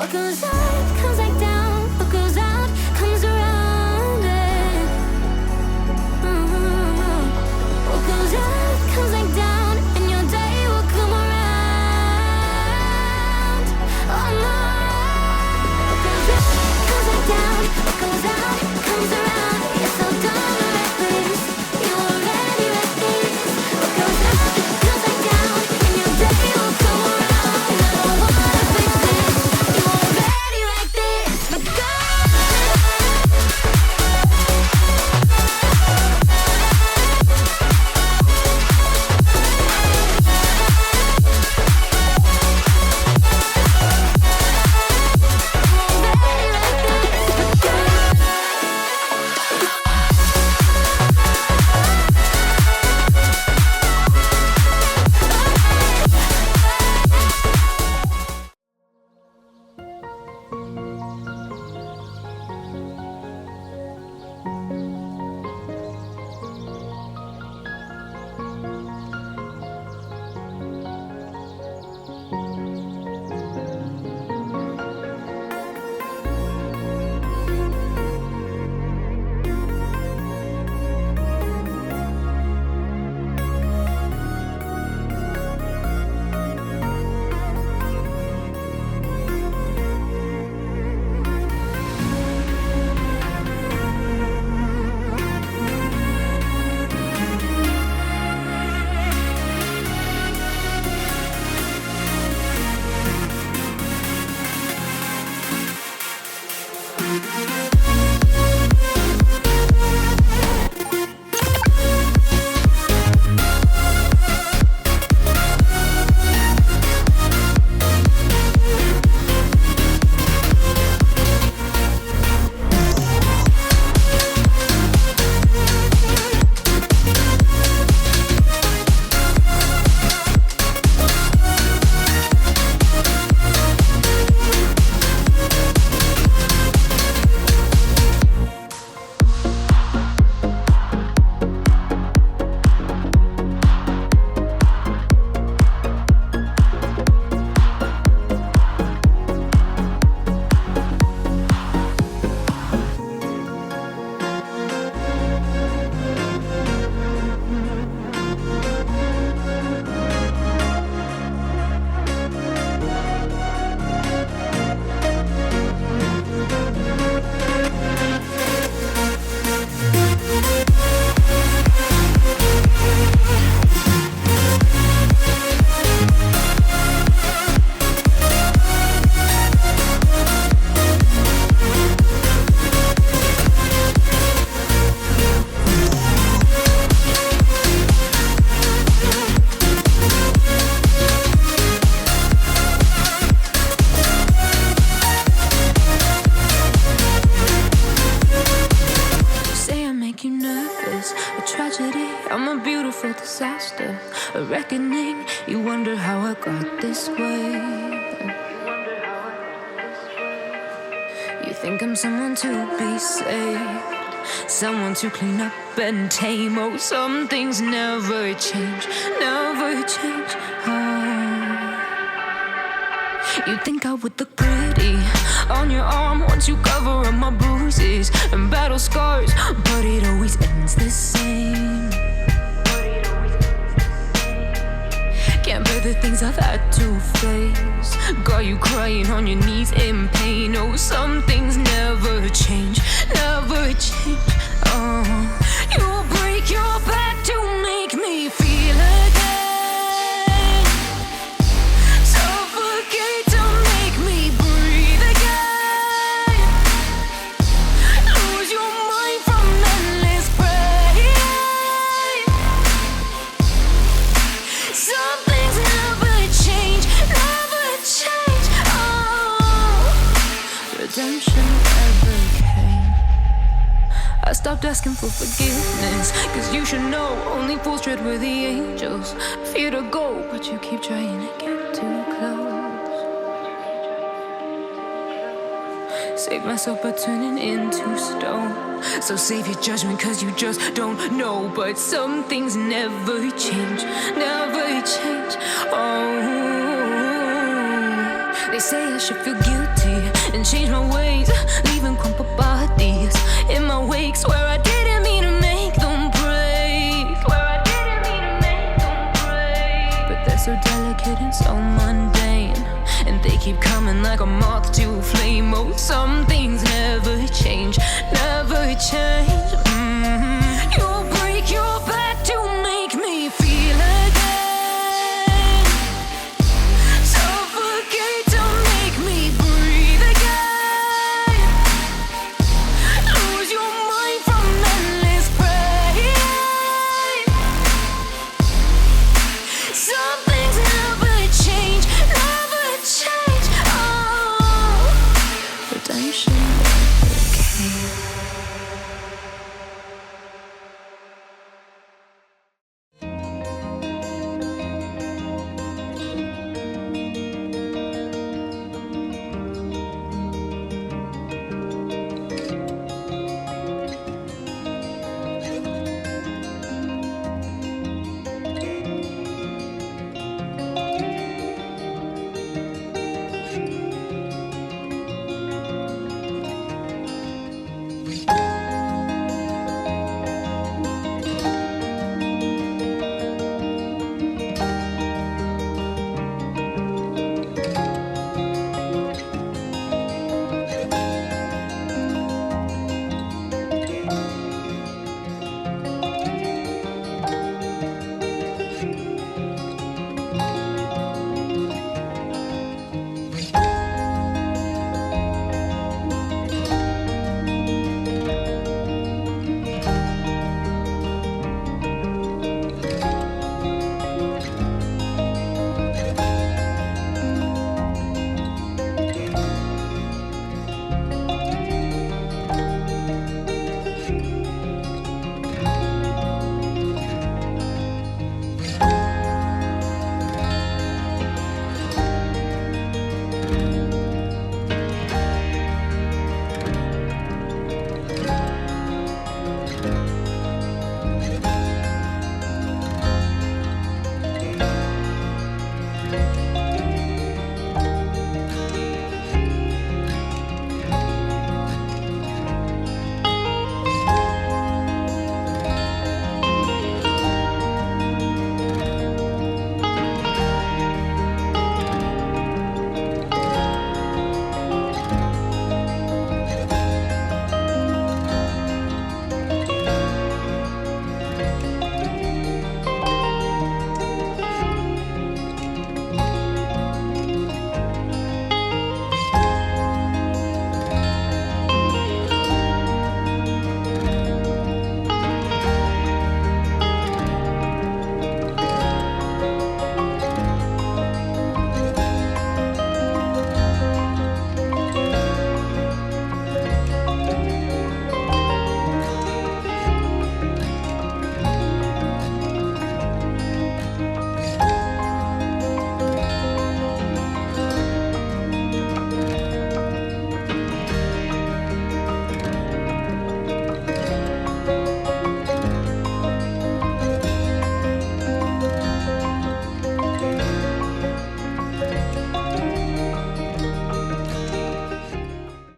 What goes up comes back down. What goes out comes around. And what goes up comes back down, and your day will come around. Oh no. What goes up comes back down. What goes out comes around. You're so dumb and reckless. You already reckless. What goes up comes back down, and your day will come around. I don't wanna fix this. You already like this. But go. Disaster, a reckoning. You wonder how I got this way. You think I'm someone to be saved, someone to clean up and tame. Oh, some things never change, never change. Oh. You think I would look pretty on your arm once you cover up my bruises and battle scars, but it always ends the same. Can't bear the things I've had to face. Got you crying on your knees in pain. Oh, some things never change, never change. Oh, you'll break your back to make me feel again. Suffocate to make me breathe again. Lose your mind from endless pain. Some things never change, never change. Oh, redemption ever came. I stopped asking for forgiveness, cause you should know only fools tread where the angels fear to go, but you keep trying to get too close. Save myself by turning into stone. So save your judgment cause you just don't know. But some things never change, never change. Oh, They say I should feel guilty and change my ways, leaving crumpled bodies in my wake. Swear I didn't mean to make them break. But they're so delicate and so mundane, and they keep coming like a moth to a flame. Oh, some things never change, never change.